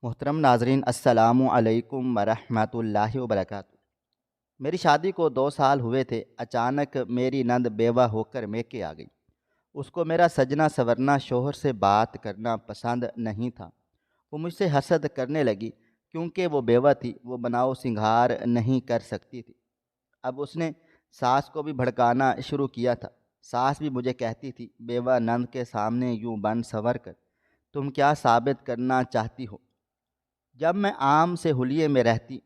محترم ناظرین، السلام علیکم ورحمۃ اللہ وبرکاتہ۔ میری شادی کو 2 سال ہوئے تھے۔ اچانک میری نند بیوہ ہو کر میکے آ گئی۔ اس کو میرا سجنا سورنا شوہر سے بات کرنا پسند نہیں تھا۔ وہ مجھ سے حسد کرنے لگی کیونکہ وہ بیوہ تھی، وہ بناؤ سنگھار نہیں کر سکتی تھی۔ اب اس نے ساس کو بھی بھڑکانا شروع کیا تھا۔ ساس بھی مجھے کہتی تھی، بیوہ نند کے سامنے یوں بن سنور کر تم کیا ثابت کرنا چاہتی ہو؟ جب میں عام سے حلیے میں رہتی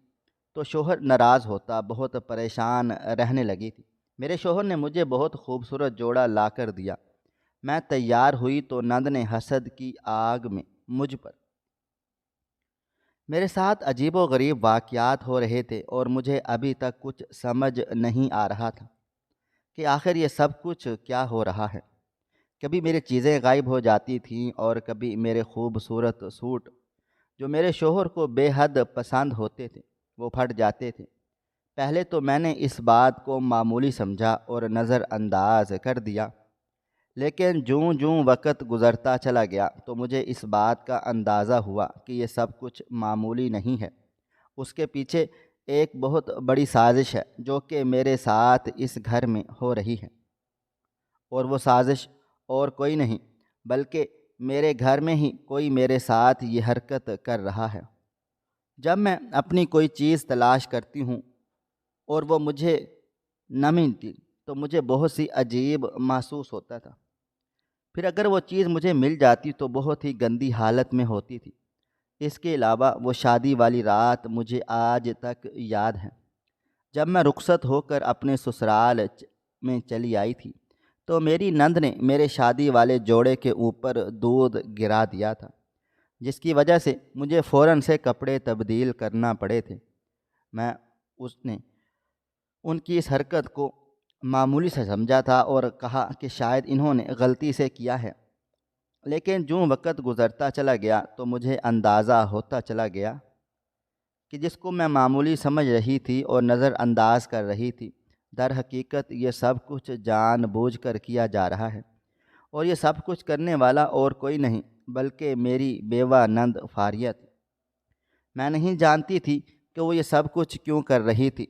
تو شوہر ناراض ہوتا، بہت پریشان رہنے لگی تھی۔ میرے شوہر نے مجھے بہت خوبصورت جوڑا لا کر دیا۔ میں تیار ہوئی تو نند نے حسد کی آگ میں مجھ پر میرے ساتھ عجیب و غریب واقعات ہو رہے تھے، اور مجھے ابھی تک کچھ سمجھ نہیں آ رہا تھا کہ آخر یہ سب کچھ کیا ہو رہا ہے۔ کبھی میری چیزیں غائب ہو جاتی تھیں، اور کبھی میرے خوبصورت سوٹ جو میرے شوہر کو بے حد پسند ہوتے تھے وہ پھٹ جاتے تھے۔ پہلے تو میں نے اس بات کو معمولی سمجھا اور نظر انداز کر دیا، لیکن جوں جوں وقت گزرتا چلا گیا تو مجھے اس بات کا اندازہ ہوا کہ یہ سب کچھ معمولی نہیں ہے۔ اس کے پیچھے ایک بہت بڑی سازش ہے جو کہ میرے ساتھ اس گھر میں ہو رہی ہے، اور وہ سازش اور کوئی نہیں بلکہ میرے گھر میں ہی کوئی میرے ساتھ یہ حرکت کر رہا ہے۔ جب میں اپنی کوئی چیز تلاش کرتی ہوں اور وہ مجھے نہ ملتی تو مجھے بہت سی عجیب محسوس ہوتا تھا۔ پھر اگر وہ چیز مجھے مل جاتی تو بہت ہی گندی حالت میں ہوتی تھی۔ اس کے علاوہ وہ شادی والی رات مجھے آج تک یاد ہے، جب میں رخصت ہو کر اپنے سسرال میں چلی آئی تھی تو میری نند نے میرے شادی والے جوڑے کے اوپر دودھ گرا دیا تھا، جس کی وجہ سے مجھے فوراً سے کپڑے تبدیل کرنا پڑے تھے۔ میں اس نے ان کی اس حرکت کو معمولی سے سمجھا تھا اور کہا کہ شاید انہوں نے غلطی سے کیا ہے، لیکن جوں وقت گزرتا چلا گیا تو مجھے اندازہ ہوتا چلا گیا کہ جس کو میں معمولی سمجھ رہی تھی اور نظر انداز کر رہی تھی، در حقیقت یہ سب کچھ جان بوجھ کر کیا جا رہا ہے، اور یہ سب کچھ کرنے والا اور کوئی نہیں بلکہ میری بیوہ نند فاریہ تھی۔ میں نہیں جانتی تھی کہ وہ یہ سب کچھ کیوں کر رہی تھی،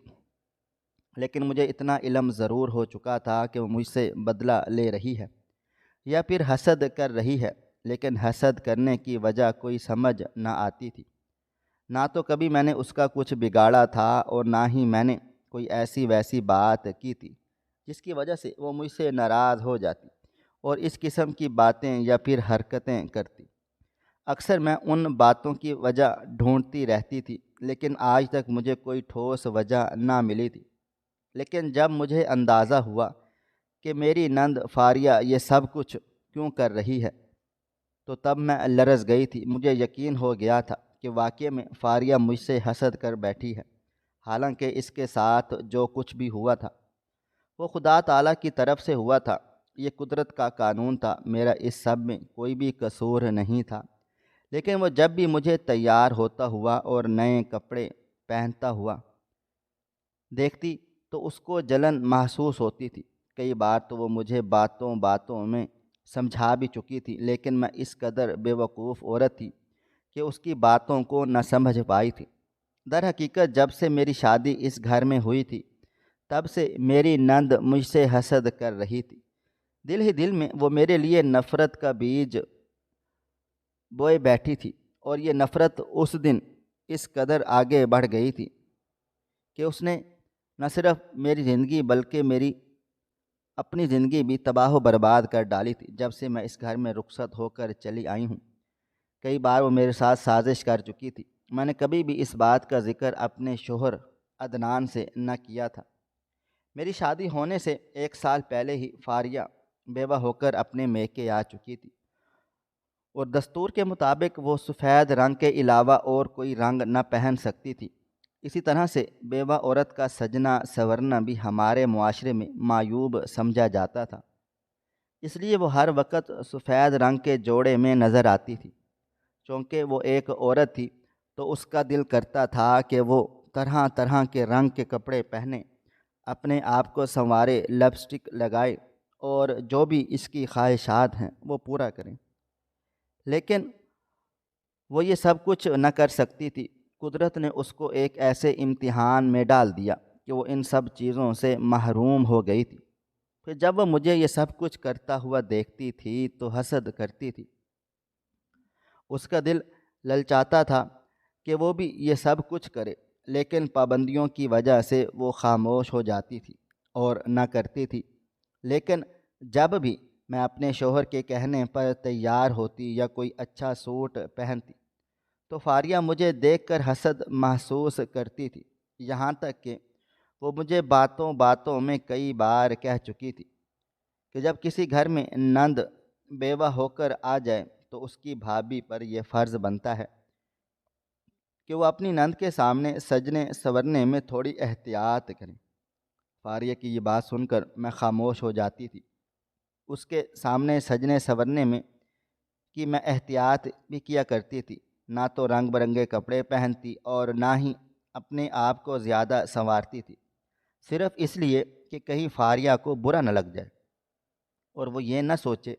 لیکن مجھے اتنا علم ضرور ہو چکا تھا کہ وہ مجھ سے بدلہ لے رہی ہے یا پھر حسد کر رہی ہے، لیکن حسد کرنے کی وجہ کوئی سمجھ نہ آتی تھی۔ نہ تو کبھی میں نے اس کا کچھ بگاڑا تھا، اور نہ ہی میں نے کوئی ایسی ویسی بات کی تھی جس کی وجہ سے وہ مجھ سے ناراض ہو جاتی اور اس قسم کی باتیں یا پھر حرکتیں کرتی۔ اکثر میں ان باتوں کی وجہ ڈھونڈتی رہتی تھی، لیکن آج تک مجھے کوئی ٹھوس وجہ نہ ملی تھی۔ لیکن جب مجھے اندازہ ہوا کہ میری نند فاریہ یہ سب کچھ کیوں کر رہی ہے تو تب میں لرز گئی تھی۔ مجھے یقین ہو گیا تھا کہ واقعے میں فاریہ مجھ سے حسد کر بیٹھی ہے، حالانکہ اس کے ساتھ جو کچھ بھی ہوا تھا وہ خدا تعالیٰ کی طرف سے ہوا تھا۔ یہ قدرت کا قانون تھا، میرا اس سب میں کوئی بھی قصور نہیں تھا۔ لیکن وہ جب بھی مجھے تیار ہوتا ہوا اور نئے کپڑے پہنتا ہوا دیکھتی تو اس کو جلن محسوس ہوتی تھی۔ کئی بار تو وہ مجھے باتوں باتوں میں سمجھا بھی چکی تھی، لیکن میں اس قدر بے وقوف عورت تھی کہ اس کی باتوں کو نہ سمجھ پائی تھی۔ در حقیقت جب سے میری شادی اس گھر میں ہوئی تھی تب سے میری نند مجھ سے حسد کر رہی تھی۔ دل ہی دل میں وہ میرے لیے نفرت کا بیج بوئے بیٹھی تھی، اور یہ نفرت اس دن اس قدر آگے بڑھ گئی تھی کہ اس نے نہ صرف میری زندگی بلکہ میری اپنی زندگی بھی تباہ و برباد کر ڈالی تھی۔ جب سے میں اس گھر میں رخصت ہو کر چلی آئی ہوں، کئی بار وہ میرے ساتھ سازش کر چکی تھی۔ میں نے کبھی بھی اس بات کا ذکر اپنے شوہر عدنان سے نہ کیا تھا۔ میری شادی ہونے سے 1 سال پہلے ہی فاریہ بیوہ ہو کر اپنے میکے آ چکی تھی، اور دستور کے مطابق وہ سفید رنگ کے علاوہ اور کوئی رنگ نہ پہن سکتی تھی۔ اسی طرح سے بیوہ عورت کا سجنا سورنا بھی ہمارے معاشرے میں معیوب سمجھا جاتا تھا، اس لیے وہ ہر وقت سفید رنگ کے جوڑے میں نظر آتی تھی۔ چونکہ وہ ایک عورت تھی تو اس کا دل کرتا تھا کہ وہ طرح طرح کے رنگ کے کپڑے پہنے، اپنے آپ کو سنوارے، لپسٹک لگائے، اور جو بھی اس کی خواہشات ہیں وہ پورا کریں۔ لیکن وہ یہ سب کچھ نہ کر سکتی تھی۔ قدرت نے اس کو ایک ایسے امتحان میں ڈال دیا کہ وہ ان سب چیزوں سے محروم ہو گئی تھی۔ پھر جب وہ مجھے یہ سب کچھ کرتا ہوا دیکھتی تھی تو حسد کرتی تھی۔ اس کا دل للچاتا تھا کہ وہ بھی یہ سب کچھ کرے، لیکن پابندیوں کی وجہ سے وہ خاموش ہو جاتی تھی اور نہ کرتی تھی۔ لیکن جب بھی میں اپنے شوہر کے کہنے پر تیار ہوتی یا کوئی اچھا سوٹ پہنتی تو فاریہ مجھے دیکھ کر حسد محسوس کرتی تھی، یہاں تک کہ وہ مجھے باتوں باتوں میں کئی بار کہہ چکی تھی کہ جب کسی گھر میں نند بیوہ ہو کر آ جائے تو اس کی بھابھی پر یہ فرض بنتا ہے کہ وہ اپنی نند کے سامنے سجنے سنورنے میں تھوڑی احتیاط کریں۔ فاریہ کی یہ بات سن کر میں خاموش ہو جاتی تھی۔ اس کے سامنے سجنے سنورنے میں کہ میں احتیاط بھی کیا کرتی تھی، نہ تو رنگ برنگے کپڑے پہنتی اور نہ ہی اپنے آپ کو زیادہ سنوارتی تھی، صرف اس لیے کہ کہیں فاریہ کو برا نہ لگ جائے اور وہ یہ نہ سوچے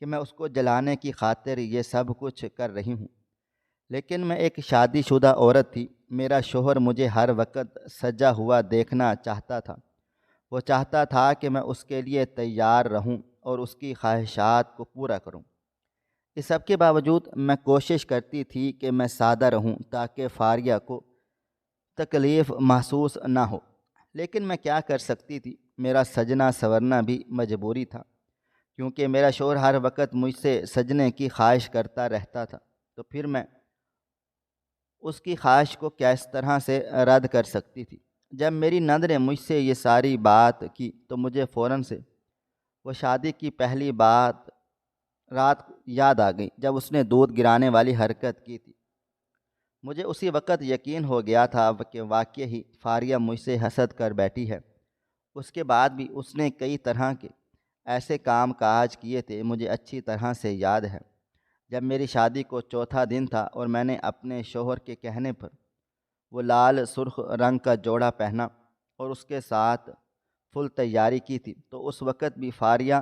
کہ میں اس کو جلانے کی خاطر یہ سب کچھ کر رہی ہوں۔ لیکن میں ایک شادی شدہ عورت تھی، میرا شوہر مجھے ہر وقت سجا ہوا دیکھنا چاہتا تھا۔ وہ چاہتا تھا کہ میں اس کے لیے تیار رہوں اور اس کی خواہشات کو پورا کروں۔ اس سب کے باوجود میں کوشش کرتی تھی کہ میں سادہ رہوں تاکہ فاریہ کو تکلیف محسوس نہ ہو، لیکن میں کیا کر سکتی تھی؟ میرا سجنا سنورنا بھی مجبوری تھا، کیونکہ میرا شوہر ہر وقت مجھ سے سجنے کی خواہش کرتا رہتا تھا۔ تو پھر میں اس کی خواہش کو کس طرح سے رد کر سکتی تھی؟ جب میری نند نے مجھ سے یہ ساری بات کی تو مجھے فوراً سے وہ شادی کی پہلی رات یاد آ گئی جب اس نے دودھ گرانے والی حرکت کی تھی۔ مجھے اسی وقت یقین ہو گیا تھا کہ واقعی ہی فاریہ مجھ سے حسد کر بیٹھی ہے۔ اس کے بعد بھی اس نے کئی طرح کے ایسے کام کاج کیے تھے، مجھے اچھی طرح سے یاد ہے۔ جب میری شادی کو چوتھا دن تھا اور میں نے اپنے شوہر کے کہنے پر وہ لال سرخ رنگ کا جوڑا پہنا اور اس کے ساتھ فل تیاری کی تھی، تو اس وقت بھی فاریہ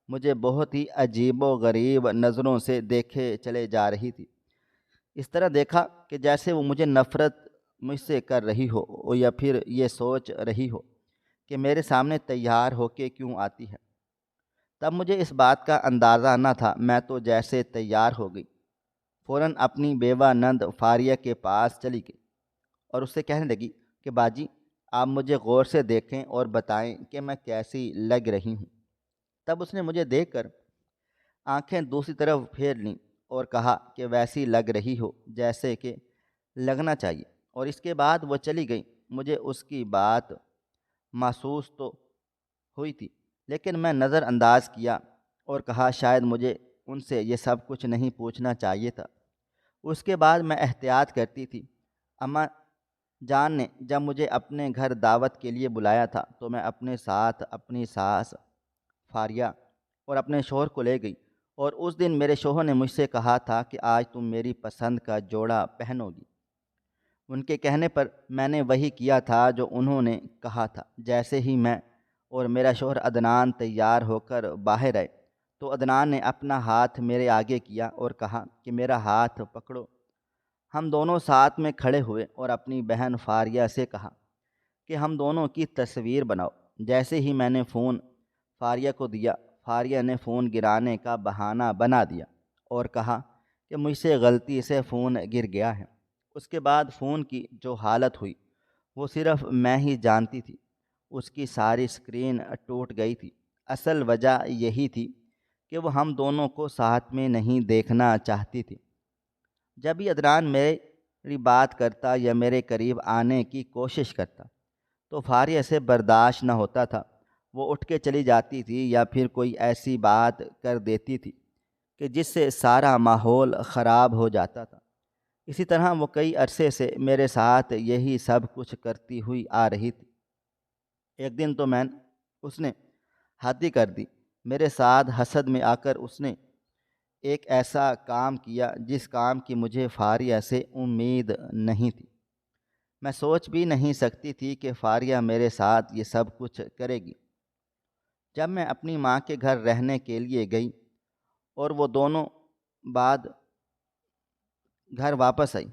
مجھے بہت ہی عجیب و غریب نظروں سے دیکھے چلے جا رہی تھی۔ اس طرح دیکھا کہ جیسے وہ مجھے نفرت مجھ سے کر رہی ہو یا پھر یہ سوچ رہی ہو کہ میرے سامنے تیار ہو کے کیوں آتی ہے۔ تب مجھے اس بات کا اندازہ نہ تھا، میں تو جیسے تیار ہو گئی فوراً اپنی بیوہ نند فاریہ کے پاس چلی گئی اور اس سے کہنے لگی کہ باجی آپ مجھے غور سے دیکھیں اور بتائیں کہ میں کیسی لگ رہی ہوں۔ تب اس نے مجھے دیکھ کر آنکھیں دوسری طرف پھیر لیں اور کہا کہ ویسی لگ رہی ہو جیسے کہ لگنا چاہیے، اور اس کے بعد وہ چلی گئی۔ مجھے اس کی بات محسوس تو ہوئی تھی، لیکن میں نظر انداز کیا اور کہا شاید مجھے ان سے یہ سب کچھ نہیں پوچھنا چاہیے تھا۔ اس کے بعد میں احتیاط کرتی تھی۔ اماں جان نے جب مجھے اپنے گھر دعوت کے لیے بلایا تھا تو میں اپنے ساتھ اپنی ساس فاریہ اور اپنے شوہر کو لے گئی، اور اس دن میرے شوہر نے مجھ سے کہا تھا کہ آج تم میری پسند کا جوڑا پہنو گی۔ ان کے کہنے پر میں نے وہی کیا تھا جو انہوں نے کہا تھا۔ جیسے ہی میں اور میرا شوہر عدنان تیار ہو کر باہر آئے تو عدنان نے اپنا ہاتھ میرے آگے کیا اور کہا کہ میرا ہاتھ پکڑو۔ ہم دونوں ساتھ میں کھڑے ہوئے اور اپنی بہن فاریہ سے کہا کہ ہم دونوں کی تصویر بناؤ۔ جیسے ہی میں نے فون فاریہ کو دیا، فاریہ نے فون گرانے کا بہانہ بنا دیا اور کہا کہ مجھ سے غلطی سے فون گر گیا ہے۔ اس کے بعد فون کی جو حالت ہوئی وہ صرف میں ہی جانتی تھی۔ اس کی ساری اسکرین ٹوٹ گئی تھی۔ اصل وجہ یہی تھی کہ وہ ہم دونوں کو ساتھ میں نہیں دیکھنا چاہتی تھی۔ جب بھی عدنان میری بات کرتا یا میرے قریب آنے کی کوشش کرتا تو فاریہ سے برداشت نہ ہوتا تھا۔ وہ اٹھ کے چلی جاتی تھی یا پھر کوئی ایسی بات کر دیتی تھی کہ جس سے سارا ماحول خراب ہو جاتا تھا۔ اسی طرح وہ کئی عرصے سے میرے ساتھ یہی سب کچھ کرتی ہوئی آ رہی تھی۔ ایک دن تو اس نے حد ہی کر دی۔ میرے ساتھ حسد میں آ کر اس نے ایک ایسا کام کیا جس کام کی مجھے فاریہ سے امید نہیں تھی۔ میں سوچ بھی نہیں سکتی تھی کہ فاریہ میرے ساتھ یہ سب کچھ کرے گی۔ جب میں اپنی ماں کے گھر رہنے کے لیے گئی اور وہ دونوں بعد گھر واپس آئی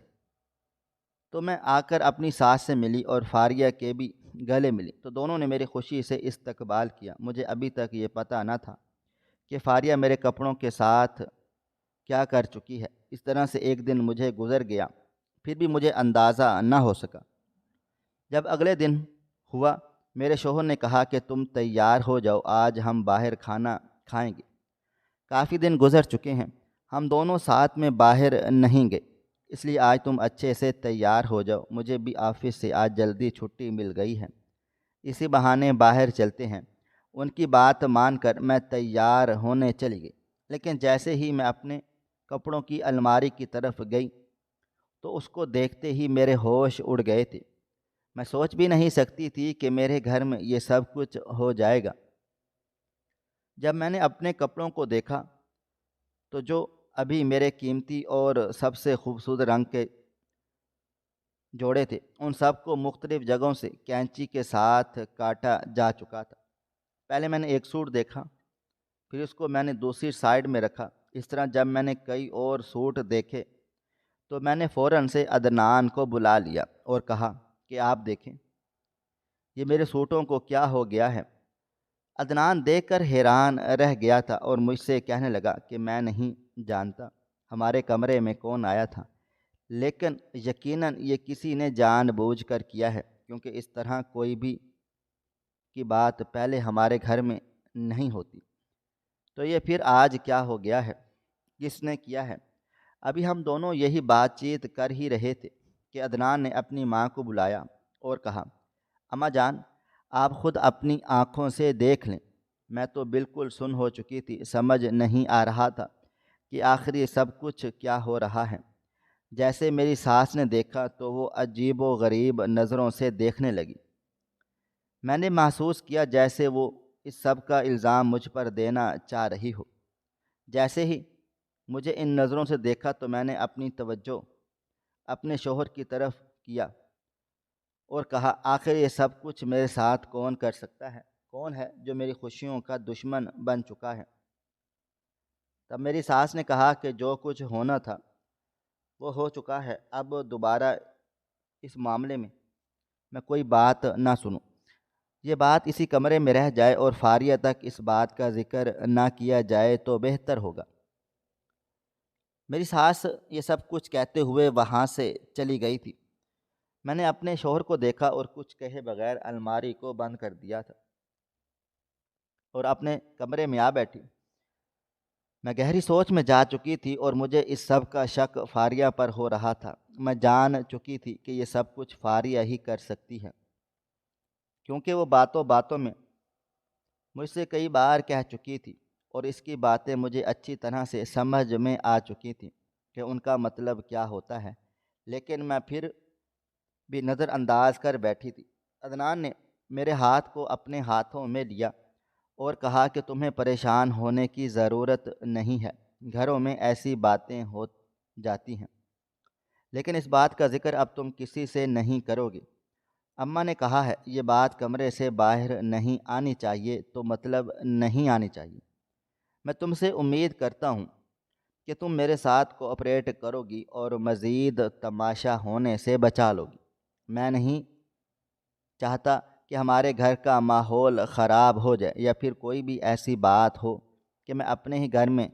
تو میں آ کر اپنی ساس سے ملی اور فاریہ کے بھی گلے ملی تو دونوں نے میری خوشی سے استقبال کیا۔ مجھے ابھی تک یہ پتہ نہ تھا کہ فاریہ میرے کپڑوں کے ساتھ کیا کر چکی ہے۔ اس طرح سے ایک دن مجھے گزر گیا، پھر بھی مجھے اندازہ نہ ہو سکا۔ جب اگلے دن ہوا، میرے شوہر نے کہا کہ تم تیار ہو جاؤ، آج ہم باہر کھانا کھائیں گے۔ کافی دن گزر چکے ہیں، ہم دونوں ساتھ میں باہر نہیں گئے، اس لیے آج تم اچھے سے تیار ہو جاؤ۔ مجھے بھی آفس سے آج جلدی چھٹی مل گئی ہے، اسی بہانے باہر چلتے ہیں۔ ان کی بات مان کر میں تیار ہونے چلی گئی، لیکن جیسے ہی میں اپنے کپڑوں کی الماری کی طرف گئی تو اس کو دیکھتے ہی میرے ہوش اڑ گئے تھے۔ میں سوچ بھی نہیں سکتی تھی کہ میرے گھر میں یہ سب کچھ ہو جائے گا۔ جب میں نے اپنے کپڑوں کو دیکھا تو جو ابھی میرے قیمتی اور سب سے خوبصورت رنگ کے جوڑے تھے، ان سب کو مختلف جگہوں سے کینچی کے ساتھ کاٹا جا چکا تھا۔ پہلے میں نے ایک سوٹ دیکھا، پھر اس کو میں نے دوسری سائیڈ میں رکھا۔ اس طرح جب میں نے کئی اور سوٹ دیکھے تو میں نے فوراً سے عدنان کو بلا لیا اور کہا کہ آپ دیکھیں یہ میرے سوٹوں کو کیا ہو گیا ہے۔ عدنان دیکھ کر حیران رہ گیا تھا اور مجھ سے کہنے لگا کہ میں نہیں جانتا ہمارے کمرے میں کون آیا تھا، لیکن یقیناً یہ کسی نے جان بوجھ کر کیا ہے، کیونکہ اس طرح کوئی بھی کی بات پہلے ہمارے گھر میں نہیں ہوتی۔ تو یہ پھر آج کیا ہو گیا ہے، کس نے کیا ہے؟ ابھی ہم دونوں یہی بات چیت کر ہی رہے تھے کہ عدنان نے اپنی ماں کو بلایا اور کہا، اماں جان آپ خود اپنی آنکھوں سے دیکھ لیں۔ میں تو بالکل سن ہو چکی تھی، سمجھ نہیں آ رہا تھا کہ آخر یہ سب کچھ کیا ہو رہا ہے۔ جیسے میری ساس نے دیکھا تو وہ عجیب و غریب نظروں سے دیکھنے لگی۔ میں نے محسوس کیا جیسے وہ اس سب کا الزام مجھ پر دینا چاہ رہی ہو۔ جیسے ہی مجھے ان نظروں سے دیکھا تو میں نے اپنی توجہ اپنے شوہر کی طرف کیا اور کہا، آخر یہ سب کچھ میرے ساتھ کون کر سکتا ہے؟ کون ہے جو میری خوشیوں کا دشمن بن چکا ہے؟ تب میری ساس نے کہا کہ جو کچھ ہونا تھا وہ ہو چکا ہے، اب دوبارہ اس معاملے میں کوئی بات نہ سنوں۔ یہ بات اسی کمرے میں رہ جائے اور فاریہ تک اس بات کا ذکر نہ کیا جائے تو بہتر ہوگا۔ میری ساس یہ سب کچھ کہتے ہوئے وہاں سے چلی گئی تھی۔ میں نے اپنے شوہر کو دیکھا اور کچھ کہے بغیر الماری کو بند کر دیا تھا اور اپنے کمرے میں آ بیٹھی۔ میں گہری سوچ میں جا چکی تھی اور مجھے اس سب کا شک فاریہ پر ہو رہا تھا۔ میں جان چکی تھی کہ یہ سب کچھ فاریہ ہی کر سکتی ہے، کیونکہ وہ باتوں باتوں میں مجھ سے کئی بار کہہ چکی تھی اور اس کی باتیں مجھے اچھی طرح سے سمجھ میں آ چکی تھیں کہ ان کا مطلب کیا ہوتا ہے، لیکن میں پھر بھی نظر انداز کر بیٹھی تھی۔ عدنان نے میرے ہاتھ کو اپنے ہاتھوں میں لیا اور کہا کہ تمہیں پریشان ہونے کی ضرورت نہیں ہے، گھروں میں ایسی باتیں ہو جاتی ہیں، لیکن اس بات کا ذکر اب تم کسی سے نہیں کرو گی۔ اماں نے کہا ہے یہ بات کمرے سے باہر نہیں آنی چاہیے تو مطلب نہیں آنی چاہیے۔ میں تم سے امید کرتا ہوں کہ تم میرے ساتھ کوآپریٹ کرو گی اور مزید تماشا ہونے سے بچا لو گی۔ میں نہیں چاہتا کہ ہمارے گھر کا ماحول خراب ہو جائے یا پھر کوئی بھی ایسی بات ہو کہ میں اپنے ہی گھر میں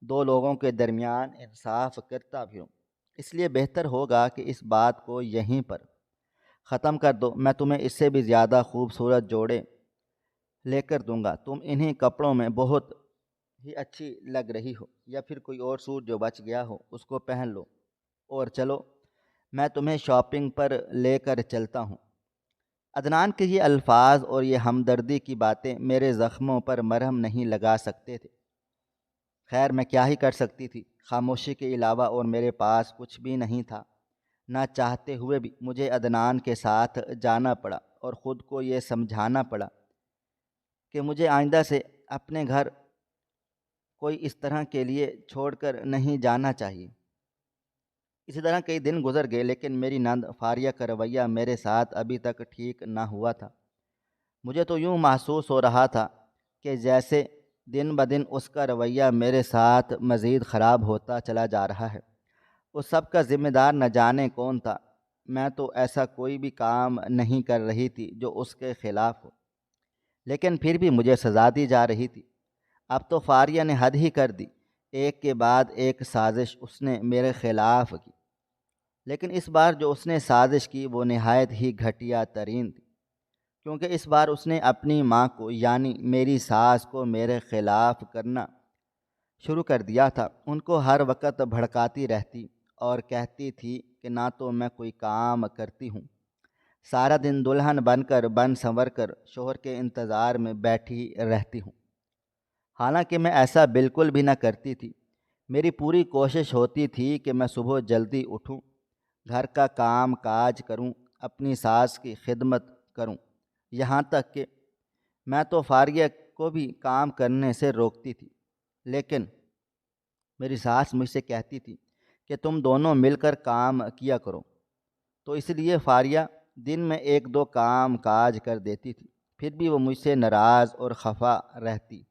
دو لوگوں کے درمیان انصاف کرتا بھی ہوں۔ اس لیے بہتر ہوگا کہ اس بات کو یہیں پر ختم کر دو۔ میں تمہیں اس سے بھی زیادہ خوبصورت جوڑے لے کر دوں گا، تم انہی کپڑوں میں بہت ہی اچھی لگ رہی ہو، یا پھر کوئی اور سوٹ جو بچ گیا ہو اس کو پہن لو اور چلو میں تمہیں شاپنگ پر لے کر چلتا ہوں۔ عدنان کے یہ الفاظ اور یہ ہمدردی کی باتیں میرے زخموں پر مرہم نہیں لگا سکتے تھے۔ خیر میں کیا ہی کر سکتی تھی، خاموشی کے علاوہ اور میرے پاس کچھ بھی نہیں تھا۔ نہ چاہتے ہوئے بھی مجھے عدنان کے ساتھ جانا پڑا اور خود کو یہ سمجھانا پڑا کہ مجھے آئندہ سے اپنے گھر کوئی اس طرح کے لیے چھوڑ کر نہیں جانا چاہیے۔ اسی طرح کئی دن گزر گئے، لیکن میری نند فاریہ کا رویہ میرے ساتھ ابھی تک ٹھیک نہ ہوا تھا۔ مجھے تو یوں محسوس ہو رہا تھا کہ جیسے دن بدن اس کا رویہ میرے ساتھ مزید خراب ہوتا چلا جا رہا ہے۔ اس سب کا ذمہ دار نہ جانے کون تھا۔ میں تو ایسا کوئی بھی کام نہیں کر رہی تھی جو اس کے خلاف ہو، لیکن پھر بھی مجھے سزا دی جا رہی تھی۔ اب تو فاریہ نے حد ہی کر دی، ایک کے بعد ایک سازش اس نے میرے خلاف کی، لیکن اس بار جو اس نے سازش کی وہ نہایت ہی گھٹیا ترین تھی، کیونکہ اس بار اس نے اپنی ماں کو یعنی میری ساس کو میرے خلاف کرنا شروع کر دیا تھا۔ ان کو ہر وقت بھڑکاتی رہتی اور کہتی تھی کہ نہ تو میں کوئی کام کرتی ہوں، سارا دن دلہن بن کر بن سنور کر شوہر کے انتظار میں بیٹھی رہتی ہوں، حالانکہ میں ایسا بالکل بھی نہ کرتی تھی۔ میری پوری کوشش ہوتی تھی کہ میں صبح جلدی اٹھوں، گھر کا کام کاج کروں، اپنی ساس کی خدمت کروں، یہاں تک کہ میں تو فاریہ کو بھی کام کرنے سے روکتی تھی، لیکن میری ساس مجھ سے کہتی تھی کہ تم دونوں مل کر کام کیا کرو، تو اس لیے فاریہ دن میں ایک دو کام کاج کر دیتی تھی، پھر بھی وہ مجھ سے ناراض اور خفا رہتی۔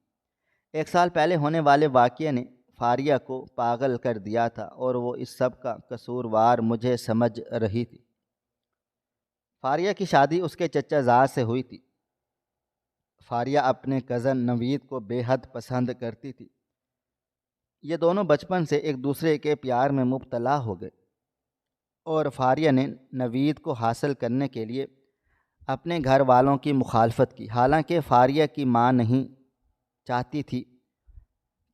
ایک سال پہلے ہونے والے واقعے نے فاریہ کو پاگل کر دیا تھا اور وہ اس سب کا قصوروار مجھے سمجھ رہی تھی۔ فاریہ کی شادی اس کے چچا زاد سے ہوئی تھی۔ فاریہ اپنے کزن نوید کو بے حد پسند کرتی تھی۔ یہ دونوں بچپن سے ایک دوسرے کے پیار میں مبتلا ہو گئے، اور فاریہ نے نوید کو حاصل کرنے کے لیے اپنے گھر والوں کی مخالفت کی، حالانکہ فاریہ کی ماں نہیں چاہتی تھی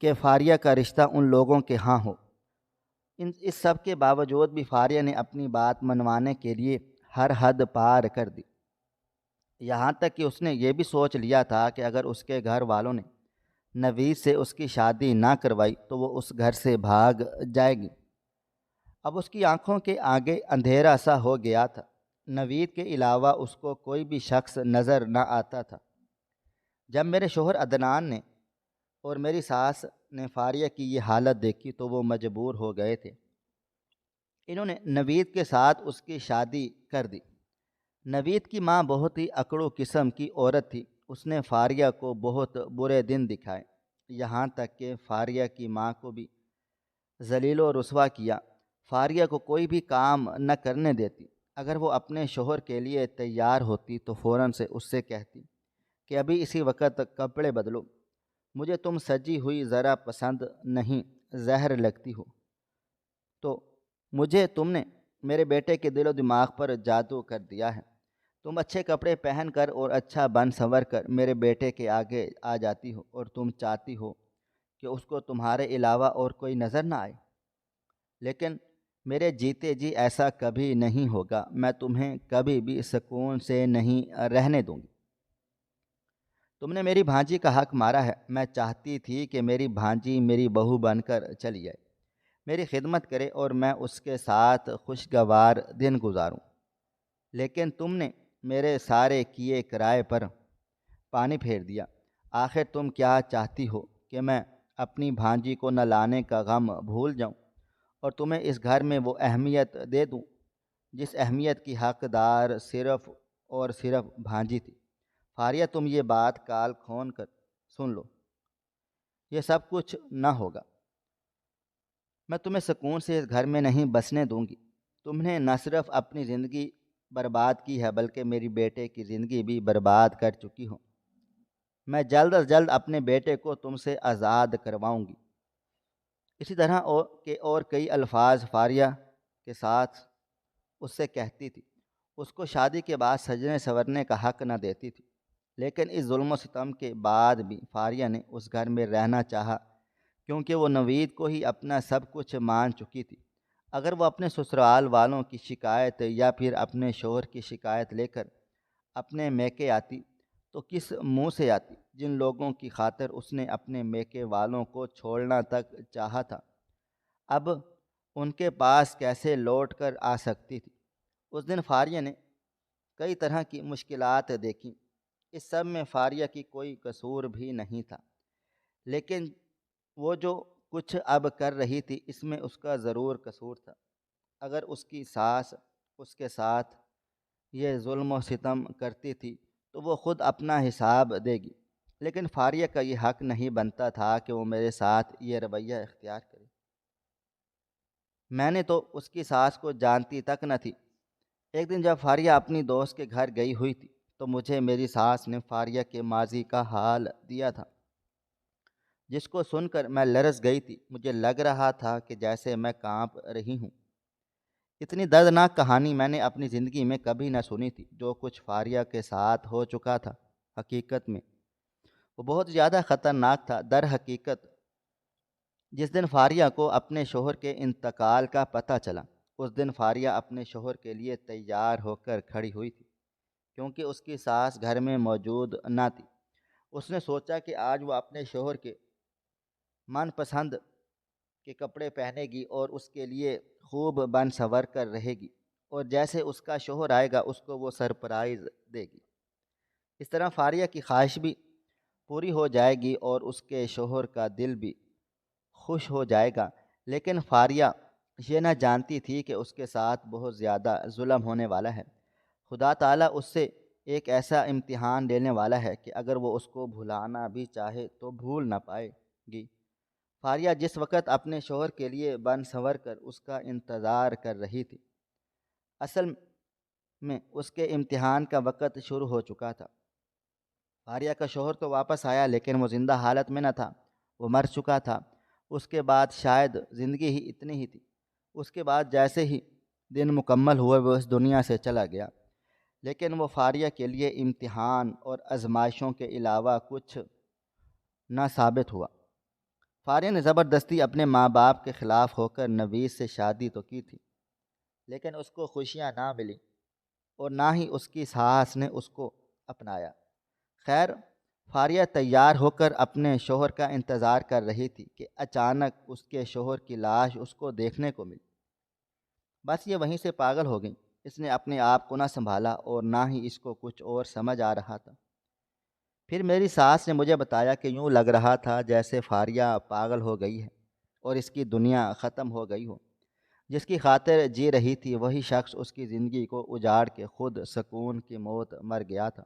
کہ فاریہ کا رشتہ ان لوگوں کے ہاں ہو۔ اس سب کے باوجود بھی فاریہ نے اپنی بات منوانے کے لیے ہر حد پار کر دی، یہاں تک کہ اس نے یہ بھی سوچ لیا تھا کہ اگر اس کے گھر والوں نے نوید سے اس کی شادی نہ کروائی تو وہ اس گھر سے بھاگ جائے گی۔ اب اس کی آنکھوں کے آگے اندھیرا سا ہو گیا تھا، نوید کے علاوہ اس کو کوئی بھی شخص نظر نہ آتا تھا۔ جب میرے شوہر عدنان نے اور میری ساس نے فاریہ کی یہ حالت دیکھی تو وہ مجبور ہو گئے تھے، انہوں نے نوید کے ساتھ اس کی شادی کر دی۔ نوید کی ماں بہت ہی اکڑو قسم کی عورت تھی، اس نے فاریہ کو بہت برے دن دکھائے، یہاں تک کہ فاریہ کی ماں کو بھی ذلیل و رسوا کیا۔ فاریہ کو کوئی بھی کام نہ کرنے دیتی، اگر وہ اپنے شوہر کے لیے تیار ہوتی تو فوراً سے اس سے کہتی کہ ابھی اسی وقت کپڑے بدلو، مجھے تم سجی ہوئی ذرا پسند نہیں، زہر لگتی ہو، تو مجھے تم نے میرے بیٹے کے دل و دماغ پر جادو کر دیا ہے، تم اچھے کپڑے پہن کر اور اچھا بن سنور کر میرے بیٹے کے آگے آ جاتی ہو اور تم چاہتی ہو کہ اس کو تمہارے علاوہ اور کوئی نظر نہ آئے، لیکن میرے جیتے جی ایسا کبھی نہیں ہوگا، میں تمہیں کبھی بھی سکون سے نہیں رہنے دوں گی۔ تم نے میری بھانجی کا حق مارا ہے، میں چاہتی تھی کہ میری بھانجی میری بہو بن کر چلی جائے، میری خدمت کرے اور میں اس کے ساتھ خوشگوار دن گزاروں، لیکن تم نے میرے سارے کیے کرائے پر پانی پھیر دیا۔ آخر تم کیا چاہتی ہو کہ میں اپنی بھانجی کو نہ لانے کا غم بھول جاؤں اور تمہیں اس گھر میں وہ اہمیت دے دوں جس اہمیت کی حقدار صرف اور صرف بھانجی تھی؟ فاریہ تم یہ بات کال کھول کر سن لو، یہ سب کچھ نہ ہوگا، میں تمہیں سکون سے اس گھر میں نہیں بسنے دوں گی۔ تم نے نہ صرف اپنی زندگی برباد کی ہے بلکہ میری بیٹے کی زندگی بھی برباد کر چکی ہو، میں جلد از جلد اپنے بیٹے کو تم سے آزاد کرواؤں گی۔ اسی طرح اور کئی الفاظ فاریہ کے ساتھ اس سے کہتی تھی، اس کو شادی کے بعد سجنے سنورنے کا حق نہ دیتی تھی، لیکن اس ظلم و ستم کے بعد بھی فاریہ نے اس گھر میں رہنا چاہا، کیونکہ وہ نوید کو ہی اپنا سب کچھ مان چکی تھی۔ اگر وہ اپنے سسرال والوں کی شکایت یا پھر اپنے شوہر کی شکایت لے کر اپنے میکے آتی تو کس منہ سے آتی؟ جن لوگوں کی خاطر اس نے اپنے میکے والوں کو چھوڑنا تک چاہا تھا، اب ان کے پاس کیسے لوٹ کر آ سکتی تھی؟ اس دن فاریہ نے کئی طرح کی مشکلات دیکھیں، اس سب میں فاریہ کی کوئی قصور بھی نہیں تھا، لیکن وہ جو کچھ اب کر رہی تھی اس میں اس کا ضرور قصور تھا۔ اگر اس کی ساس اس کے ساتھ یہ ظلم و ستم کرتی تھی تو وہ خود اپنا حساب دے گی، لیکن فاریہ کا یہ حق نہیں بنتا تھا کہ وہ میرے ساتھ یہ رویہ اختیار کرے۔ میں نے تو اس کی ساس کو جانتی تک نہ تھی۔ ایک دن جب فاریہ اپنی دوست کے گھر گئی ہوئی تھی تو مجھے میری ساس نے فاریہ کے ماضی کا حال دیا تھا، جس کو سن کر میں لرز گئی تھی۔ مجھے لگ رہا تھا کہ جیسے میں کانپ رہی ہوں۔ اتنی دردناک کہانی میں نے اپنی زندگی میں کبھی نہ سنی تھی۔ جو کچھ فاریہ کے ساتھ ہو چکا تھا حقیقت میں وہ بہت زیادہ خطرناک تھا۔ در حقیقت جس دن فاریہ کو اپنے شوہر کے انتقال کا پتہ چلا، اس دن فاریہ اپنے شوہر کے لیے تیار ہو کر کھڑی ہوئی تھی، کیونکہ اس کی ساس گھر میں موجود نہ تھی۔ اس نے سوچا کہ آج وہ اپنے شوہر کے من پسند کے کپڑے پہنے گی اور اس کے لیے خوب بن سنور کر رہے گی، اور جیسے اس کا شوہر آئے گا اس کو وہ سرپرائز دے گی۔ اس طرح فاریہ کی خواہش بھی پوری ہو جائے گی اور اس کے شوہر کا دل بھی خوش ہو جائے گا۔ لیکن فاریہ یہ نہ جانتی تھی کہ اس کے ساتھ بہت زیادہ ظلم ہونے والا ہے۔ خدا تعالیٰ اس سے ایک ایسا امتحان لینے والا ہے کہ اگر وہ اس کو بھلانا بھی چاہے تو بھول نہ پائے گی۔ فاریہ جس وقت اپنے شوہر کے لیے بن سنور کر اس کا انتظار کر رہی تھی، اصل میں اس کے امتحان کا وقت شروع ہو چکا تھا۔ فاریہ کا شوہر تو واپس آیا لیکن وہ زندہ حالت میں نہ تھا، وہ مر چکا تھا۔ اس کے بعد شاید زندگی ہی اتنی ہی تھی۔ اس کے بعد جیسے ہی دن مکمل ہوئے وہ اس دنیا سے چلا گیا، لیکن وہ فاریہ کے لیے امتحان اور آزمائشوں کے علاوہ کچھ نہ ثابت ہوا۔ فاریہ نے زبردستی اپنے ماں باپ کے خلاف ہو کر نوید سے شادی تو کی تھی، لیکن اس کو خوشیاں نہ ملیں اور نہ ہی اس کی ساس نے اس کو اپنایا۔ خیر، فاریہ تیار ہو کر اپنے شوہر کا انتظار کر رہی تھی کہ اچانک اس کے شوہر کی لاش اس کو دیکھنے کو ملی۔ بس یہ وہیں سے پاگل ہو گئی۔ اس نے اپنے آپ کو نہ سنبھالا اور نہ ہی اس کو کچھ اور سمجھ آ رہا تھا۔ پھر میری ساس نے مجھے بتایا کہ یوں لگ رہا تھا جیسے فاریہ پاگل ہو گئی ہے اور اس کی دنیا ختم ہو گئی ہو۔ جس کی خاطر جی رہی تھی وہی شخص اس کی زندگی کو اجاڑ کے خود سکون کی موت مر گیا تھا۔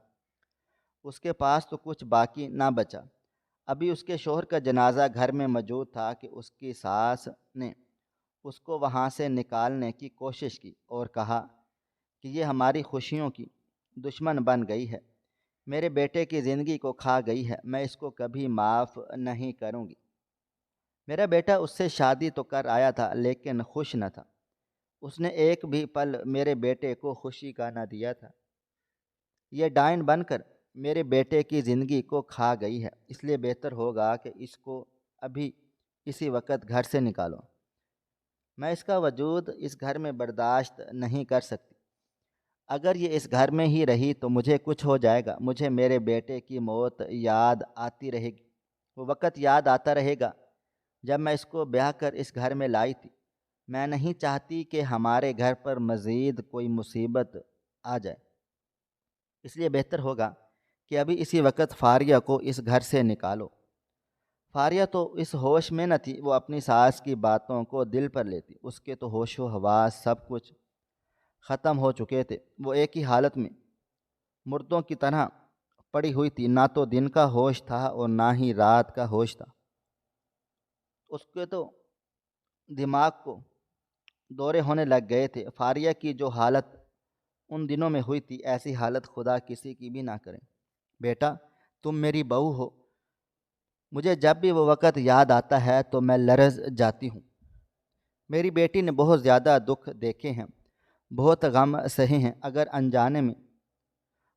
اس کے پاس تو کچھ باقی نہ بچا۔ ابھی اس کے شوہر کا جنازہ گھر میں موجود تھا کہ اس کی ساس نے اس کو وہاں سے نکالنے کی کوشش کی اور کہا کہ یہ ہماری خوشیوں کی دشمن بن گئی ہے، میرے بیٹے کی زندگی کو کھا گئی ہے، میں اس کو کبھی معاف نہیں کروں گی۔ میرا بیٹا اس سے شادی تو کر آیا تھا لیکن خوش نہ تھا۔ اس نے ایک بھی پل میرے بیٹے کو خوشی کا نہ دیا تھا۔ یہ ڈائن بن کر میرے بیٹے کی زندگی کو کھا گئی ہے، اس لیے بہتر ہوگا کہ اس کو ابھی اسی وقت گھر سے نکالو۔ میں اس کا وجود اس گھر میں برداشت نہیں کر سکتی۔ اگر یہ اس گھر میں ہی رہی تو مجھے کچھ ہو جائے گا، مجھے میرے بیٹے کی موت یاد آتی رہے گی، وہ وقت یاد آتا رہے گا جب میں اس کو بیاہ کر اس گھر میں لائی تھی۔ میں نہیں چاہتی کہ ہمارے گھر پر مزید کوئی مصیبت آ جائے، اس لیے بہتر ہوگا کہ ابھی اسی وقت فاریہ کو اس گھر سے نکالو۔ فاریہ تو اس ہوش میں نہ تھی، وہ اپنی ساس کی باتوں کو دل پر لیتی۔ اس کے تو ہوش و حواس سب کچھ ختم ہو چکے تھے۔ وہ ایک ہی حالت میں مردوں کی طرح پڑی ہوئی تھی، نہ تو دن کا ہوش تھا اور نہ ہی رات کا ہوش تھا۔ اس کے تو دماغ کو دورے ہونے لگ گئے تھے۔ فاریہ کی جو حالت ان دنوں میں ہوئی تھی، ایسی حالت خدا کسی کی بھی نہ کرے۔ بیٹا، تم میری بہو ہو، مجھے جب بھی وہ وقت یاد آتا ہے تو میں لرز جاتی ہوں۔ میری بیٹی نے بہت زیادہ دکھ دیکھے ہیں، بہت غم سہے ہیں۔ اگر انجانے میں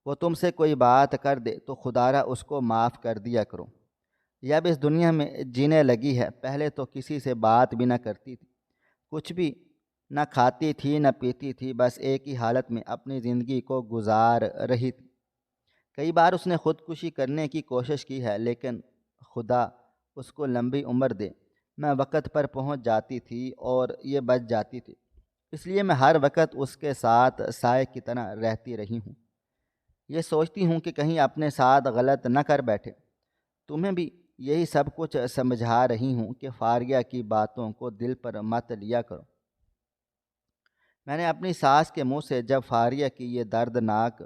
وہ تم سے کوئی بات کر دے تو خدا را اس کو معاف کر دیا کرو۔ یہ اب اس دنیا میں جینے لگی ہے، پہلے تو کسی سے بات بھی نہ کرتی تھی، کچھ بھی نہ کھاتی تھی نہ پیتی تھی، بس ایک ہی حالت میں اپنی زندگی کو گزار رہی تھی۔ کئی بار اس نے خودکشی کرنے کی کوشش کی ہے، لیکن خدا اس کو لمبی عمر دے، میں وقت پر پہنچ جاتی تھی اور یہ بچ جاتی تھی۔ اس لیے میں ہر وقت اس کے ساتھ سائے کی طرح رہتی رہی ہوں۔ یہ سوچتی ہوں کہ کہیں اپنے ساتھ غلط نہ کر بیٹھے۔ تمہیں بھی یہی سب کچھ سمجھا رہی ہوں کہ فاریہ کی باتوں کو دل پر مت لیا کرو۔ میں نے اپنی ساس کے منہ سے جب فاریہ کی یہ دردناک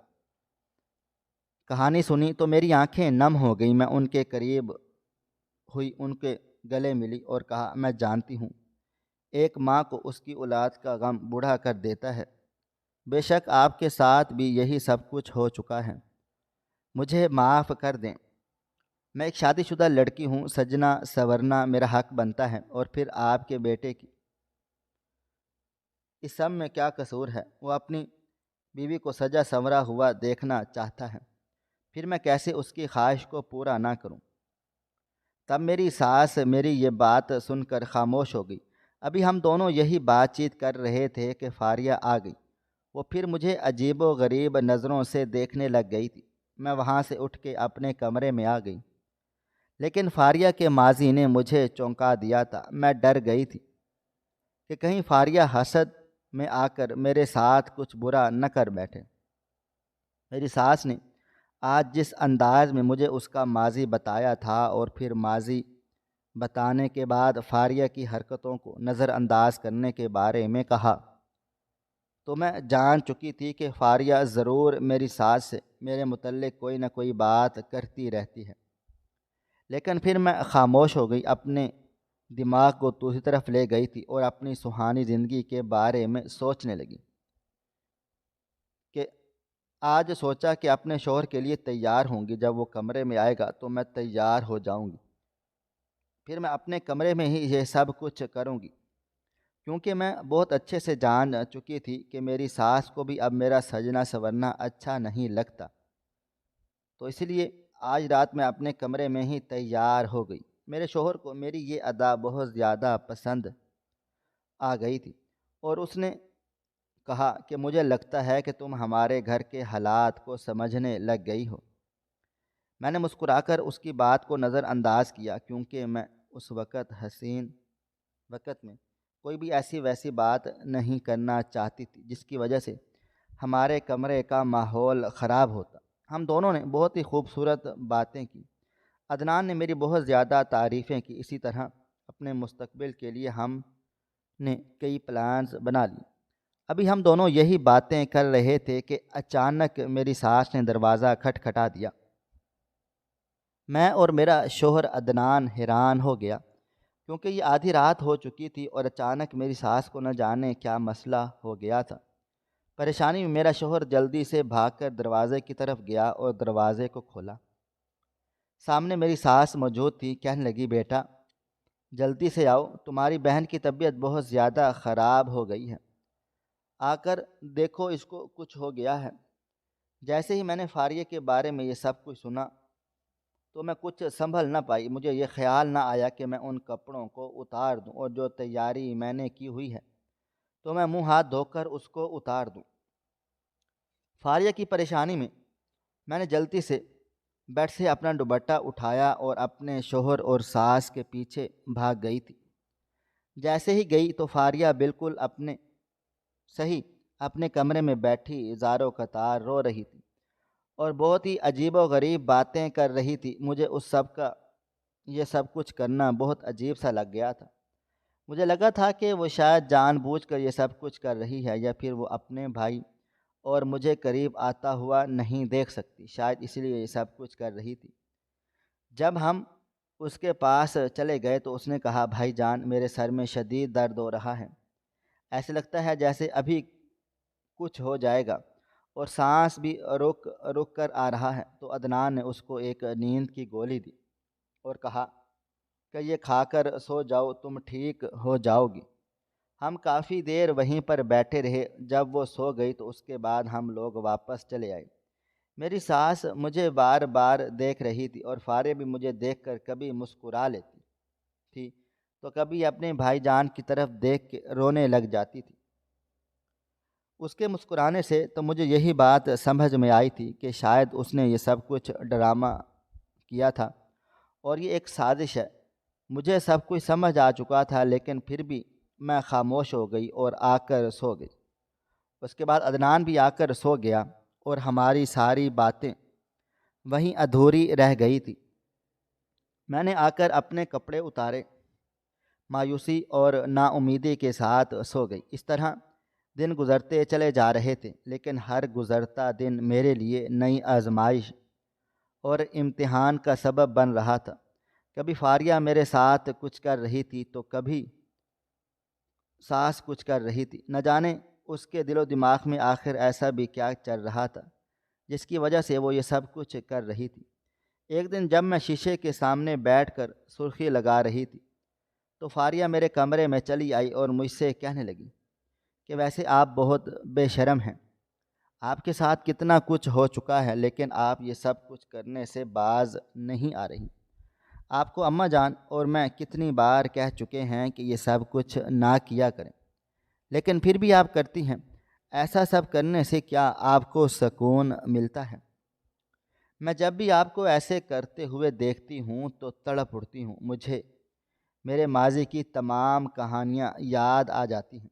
کہانی سنی تو میری آنکھیں نم ہو گئیں۔ میں ان کے قریب ہوئی، ان کے گلے ملی اور کہا، میں جانتی ہوں ایک ماں کو اس کی اولاد کا غم بوڑھا کر دیتا ہے۔ بے شک آپ کے ساتھ بھی یہی سب کچھ ہو چکا ہے، مجھے معاف کر دیں۔ میں ایک شادی شدہ لڑکی ہوں، سجنا سورنا میرا حق بنتا ہے، اور پھر آپ کے بیٹے کی اس سب میں کیا قصور ہے؟ وہ اپنی بیوی کو سجا سنورا ہوا دیکھنا چاہتا ہے، پھر میں کیسے اس کی خواہش کو پورا نہ کروں؟ تب میری ساس میری یہ بات سن کر خاموش ہو گئی۔ ابھی ہم دونوں یہی بات چیت کر رہے تھے کہ فاریہ آ گئی۔ وہ پھر مجھے عجیب و غریب نظروں سے دیکھنے لگ گئی تھی۔ میں وہاں سے اٹھ کے اپنے کمرے میں آ گئی، لیکن فاریہ کے ماضی نے مجھے چونکا دیا تھا۔ میں ڈر گئی تھی کہ کہیں فاریہ حسد میں آ کر میرے ساتھ کچھ برا نہ کر بیٹھے۔ میری ساس نے آج جس انداز میں مجھے اس کا ماضی بتایا تھا، اور پھر ماضی بتانے کے بعد فاریہ کی حرکتوں کو نظر انداز کرنے کے بارے میں کہا، تو میں جان چکی تھی کہ فاریہ ضرور میری ساس سے میرے متعلق کوئی نہ کوئی بات کرتی رہتی ہے۔ لیکن پھر میں خاموش ہو گئی، اپنے دماغ کو دوسری طرف لے گئی تھی اور اپنی سہانی زندگی کے بارے میں سوچنے لگی کہ آج سوچا کہ اپنے شوہر کے لیے تیار ہوں گی، جب وہ کمرے میں آئے گا تو میں تیار ہو جاؤں گی، پھر میں اپنے کمرے میں ہی یہ سب کچھ کروں گی، کیونکہ میں بہت اچھے سے جان چکی تھی کہ میری ساس کو بھی اب میرا سجنا سنورنا اچھا نہیں لگتا، تو اس لیے آج رات میں اپنے کمرے میں ہی تیار ہو گئی۔ میرے شوہر کو میری یہ ادا بہت زیادہ پسند آ گئی تھی، اور اس نے کہا کہ مجھے لگتا ہے کہ تم ہمارے گھر کے حالات کو سمجھنے لگ گئی ہو۔ میں نے مسکرا کر اس کی بات کو نظر انداز کیا، کیونکہ میں اس وقت حسین وقت میں کوئی بھی ایسی ویسی بات نہیں کرنا چاہتی تھی جس کی وجہ سے ہمارے کمرے کا ماحول خراب ہوتا۔ ہم دونوں نے بہت ہی خوبصورت باتیں کی۔ عدنان نے میری بہت زیادہ تعریفیں کی۔ اسی طرح اپنے مستقبل کے لیے ہم نے کئی پلانز بنا لی۔ ابھی ہم دونوں یہی باتیں کر رہے تھے کہ اچانک میری ساس نے دروازہ کھٹکھٹا دیا۔ میں اور میرا شوہر عدنان حیران ہو گیا، کیونکہ یہ آدھی رات ہو چکی تھی اور اچانک میری ساس کو نہ جانے کیا مسئلہ ہو گیا تھا۔ پریشانی میں میرا شوہر جلدی سے بھاگ کر دروازے کی طرف گیا اور دروازے کو کھولا۔ سامنے میری ساس موجود تھی۔ کہنے لگی، بیٹا جلدی سے آؤ، تمہاری بہن کی طبیعت بہت زیادہ خراب ہو گئی ہے، آ کر دیکھو اس کو کچھ ہو گیا ہے۔ جیسے ہی میں نے فاریہ کے بارے میں یہ سب کچھ سنا تو میں کچھ سنبھل نہ پائی۔ مجھے یہ خیال نہ آیا کہ میں ان کپڑوں کو اتار دوں، اور جو تیاری میں نے کی ہوئی ہے تو میں منہ ہاتھ دھو کر اس کو اتار دوں۔ فاریہ کی پریشانی میں نے جلدی سے بیڈ سے اپنا دوپٹہ اٹھایا اور اپنے شوہر اور ساس کے پیچھے بھاگ گئی تھی۔ جیسے ہی گئی تو فاریہ بالکل اپنے کمرے میں بیٹھی زاروں قطار رو رہی تھی اور بہت ہی عجیب و غریب باتیں کر رہی تھی۔ مجھے یہ سب کچھ کرنا بہت عجیب سا لگ گیا تھا۔ مجھے لگا تھا کہ وہ شاید جان بوجھ کر یہ سب کچھ کر رہی ہے، یا پھر وہ اپنے بھائی اور مجھے قریب آتا ہوا نہیں دیکھ سکتی، شاید اس لیے یہ سب کچھ کر رہی تھی۔ جب ہم اس کے پاس چلے گئے تو اس نے کہا، بھائی جان میرے سر میں شدید درد ہو رہا ہے، ایسے لگتا ہے جیسے ابھی کچھ ہو جائے گا، اور سانس بھی رک رک کر آ رہا ہے۔ تو عدنان نے اس کو ایک نیند کی گولی دی اور کہا کہ یہ کھا کر سو جاؤ، تم ٹھیک ہو جاؤ گی۔ ہم کافی دیر وہیں پر بیٹھے رہے۔ جب وہ سو گئی تو اس کے بعد ہم لوگ واپس چلے آئے۔ میری ساس مجھے بار بار دیکھ رہی تھی، اور فاریہ بھی مجھے دیکھ کر کبھی مسکرا لیتی تھی تو کبھی اپنے بھائی جان کی طرف دیکھ کے رونے لگ جاتی تھی۔ اس کے مسکرانے سے تو مجھے یہی بات سمجھ میں آئی تھی کہ شاید اس نے یہ سب کچھ ڈرامہ کیا تھا اور یہ ایک سازش ہے۔ مجھے سب کچھ سمجھ آ چکا تھا، لیکن پھر بھی میں خاموش ہو گئی اور آ کر سو گئی۔ اس کے بعد عدنان بھی آ کر سو گیا اور ہماری ساری باتیں وہیں ادھوری رہ گئی تھی۔ میں نے آ کر اپنے کپڑے اتارے، مایوسی اور نا امیدی کے ساتھ سو گئی۔ اس طرح دن گزرتے چلے جا رہے تھے، لیکن ہر گزرتا دن میرے لیے نئی آزمائش اور امتحان کا سبب بن رہا تھا۔ کبھی فاریہ میرے ساتھ کچھ کر رہی تھی تو کبھی سانس کچھ کر رہی تھی۔ نہ جانے اس کے دل و دماغ میں آخر ایسا بھی کیا چل رہا تھا جس کی وجہ سے وہ یہ سب کچھ کر رہی تھی۔ ایک دن جب میں شیشے کے سامنے بیٹھ کر سرخی لگا رہی تھی تو فاریہ میرے کمرے میں چلی آئی اور مجھ سے کہنے لگی کہ ویسے آپ بہت بے شرم ہیں، آپ کے ساتھ کتنا کچھ ہو چکا ہے لیکن آپ یہ سب کچھ کرنے سے باز نہیں آ رہی۔ آپ کو اماں جان اور میں کتنی بار کہہ چکے ہیں کہ یہ سب کچھ نہ کیا کریں، لیکن پھر بھی آپ کرتی ہیں۔ ایسا سب کرنے سے کیا آپ کو سکون ملتا ہے؟ میں جب بھی آپ کو ایسے کرتے ہوئے دیکھتی ہوں تو تڑپ اٹھتی ہوں، مجھے میرے ماضی کی تمام کہانیاں یاد آ جاتی ہیں،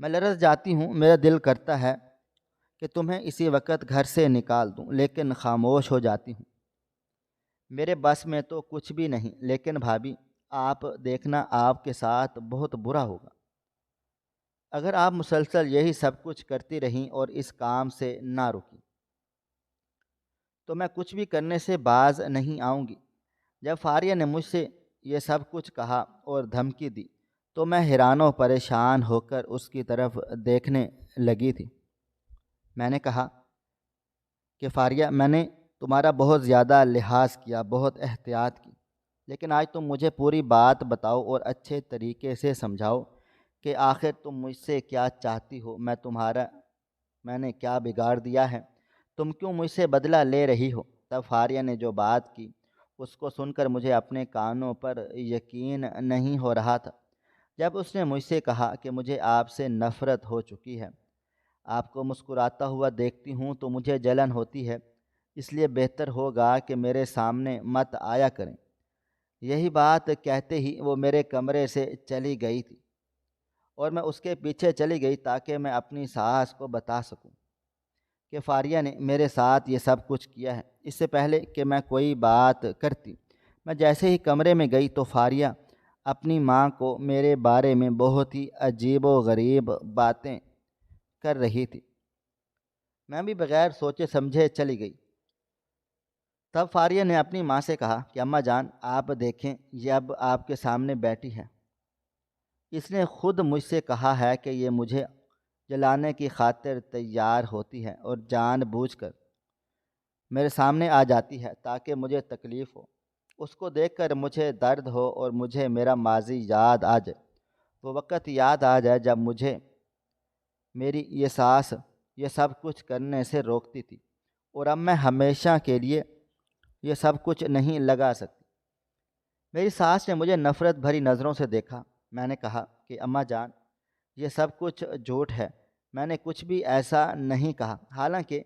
میں لرز جاتی ہوں۔ میرا دل کرتا ہے کہ تمہیں اسی وقت گھر سے نکال دوں، لیکن خاموش ہو جاتی ہوں۔ میرے بس میں تو کچھ بھی نہیں، لیکن بھابھی آپ دیکھنا آپ کے ساتھ بہت برا ہوگا اگر آپ مسلسل یہی سب کچھ کرتی رہیں اور اس کام سے نہ رکی تو میں کچھ بھی کرنے سے باز نہیں آؤں گی۔ جب فاریہ نے مجھ سے یہ سب کچھ کہا اور دھمکی دی تو میں حیران و پریشان ہو کر اس کی طرف دیکھنے لگی تھی۔ میں نے کہا کہ فاریہ، میں نے تمہارا بہت زیادہ لحاظ کیا، بہت احتیاط کی، لیکن آج تم مجھے پوری بات بتاؤ اور اچھے طریقے سے سمجھاؤ کہ آخر تم مجھ سے کیا چاہتی ہو۔ میں نے کیا بگاڑ دیا ہے؟ تم کیوں مجھ سے بدلہ لے رہی ہو؟ تب فاریہ نے جو بات کی اس کو سن کر مجھے اپنے کانوں پر یقین نہیں ہو رہا تھا۔ جب اس نے مجھ سے کہا کہ مجھے آپ سے نفرت ہو چکی ہے، آپ کو مسکراتا ہوا دیکھتی ہوں تو مجھے جلن ہوتی ہے، اس لیے بہتر ہوگا کہ میرے سامنے مت آیا کریں۔ یہی بات کہتے ہی وہ میرے کمرے سے چلی گئی تھی اور میں اس کے پیچھے چلی گئی تاکہ میں اپنی ساس کو بتا سکوں کہ فاریہ نے میرے ساتھ یہ سب کچھ کیا ہے۔ اس سے پہلے کہ میں کوئی بات کرتی، میں جیسے ہی کمرے میں گئی تو فاریہ اپنی ماں کو میرے بارے میں بہت ہی عجیب و غریب باتیں کر رہی تھی۔ میں بھی بغیر سوچے سمجھے چلی گئی۔ تب فاریہ نے اپنی ماں سے کہا کہ اماں جان، آپ دیکھیں، یہ اب آپ کے سامنے بیٹھی ہے، اس نے خود مجھ سے کہا ہے کہ یہ مجھے جلانے کی خاطر تیار ہوتی ہے اور جان بوجھ کر میرے سامنے آ جاتی ہے تاکہ مجھے تکلیف ہو، اس کو دیکھ کر مجھے درد ہو اور مجھے میرا ماضی یاد آ جائے، وہ وقت یاد آ جائے جب مجھے میری یہ ساس یہ سب کچھ کرنے سے روکتی تھی، اور اب میں ہمیشہ کے لیے یہ سب کچھ نہیں لگا سکتی۔ میری ساس نے مجھے نفرت بھری نظروں سے دیکھا۔ میں نے کہا کہ اماں جان، یہ سب کچھ جھوٹ ہے، میں نے کچھ بھی ایسا نہیں کہا۔ حالانکہ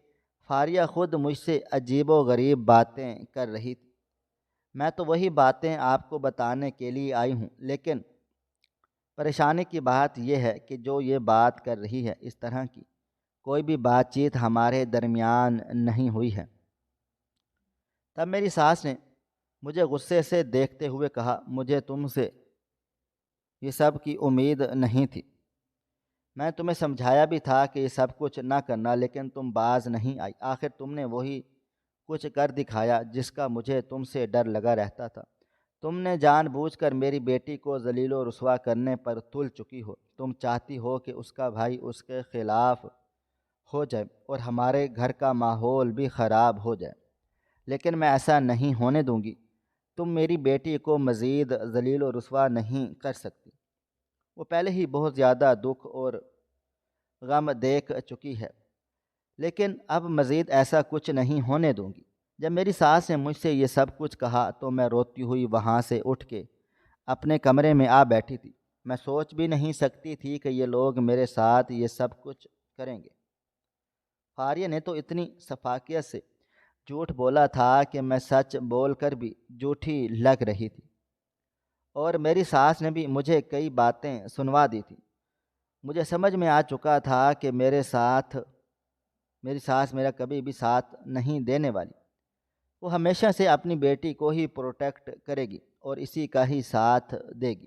فاریہ خود مجھ سے عجیب و غریب باتیں کر رہی تھی، میں تو وہی باتیں آپ کو بتانے کے لیے آئی ہوں، لیکن پریشانی کی بات یہ ہے کہ جو یہ بات کر رہی ہے، اس طرح کی کوئی بھی بات چیت ہمارے درمیان نہیں ہوئی ہے۔ تب میری ساس نے مجھے غصے سے دیکھتے ہوئے کہا، مجھے تم سے یہ سب کی امید نہیں تھی، میں تمہیں سمجھایا بھی تھا کہ یہ سب کچھ نہ کرنا، لیکن تم باز نہیں آئی۔ آخر تم نے وہی کچھ کر دکھایا جس کا مجھے تم سے ڈر لگا رہتا تھا۔ تم نے جان بوجھ کر میری بیٹی کو ذلیل و رسوا کرنے پر تل چکی ہو۔ تم چاہتی ہو کہ اس کا بھائی اس کے خلاف ہو جائے اور ہمارے گھر کا ماحول بھی خراب ہو جائے، لیکن میں ایسا نہیں ہونے دوں گی۔ تم میری بیٹی کو مزید ذلیل و رسوا نہیں کر سکتی، وہ پہلے ہی بہت زیادہ دکھ اور غم دیکھ چکی ہے، لیکن اب مزید ایسا کچھ نہیں ہونے دوں گی۔ جب میری ساس نے مجھ سے یہ سب کچھ کہا تو میں روتی ہوئی وہاں سے اٹھ کے اپنے کمرے میں آ بیٹھی تھی۔ میں سوچ بھی نہیں سکتی تھی کہ یہ لوگ میرے ساتھ یہ سب کچھ کریں گے۔ فاریہ نے تو اتنی شفافیت سے جھوٹ بولا تھا کہ میں سچ بول کر بھی جھوٹی لگ رہی تھی، اور میری ساس نے بھی مجھے کئی باتیں سنوا دی تھی۔ مجھے سمجھ میں آ چکا تھا کہ میری ساس میرا کبھی بھی ساتھ نہیں دینے والی، وہ ہمیشہ سے اپنی بیٹی کو ہی پروٹیکٹ کرے گی اور اسی کا ہی ساتھ دے گی۔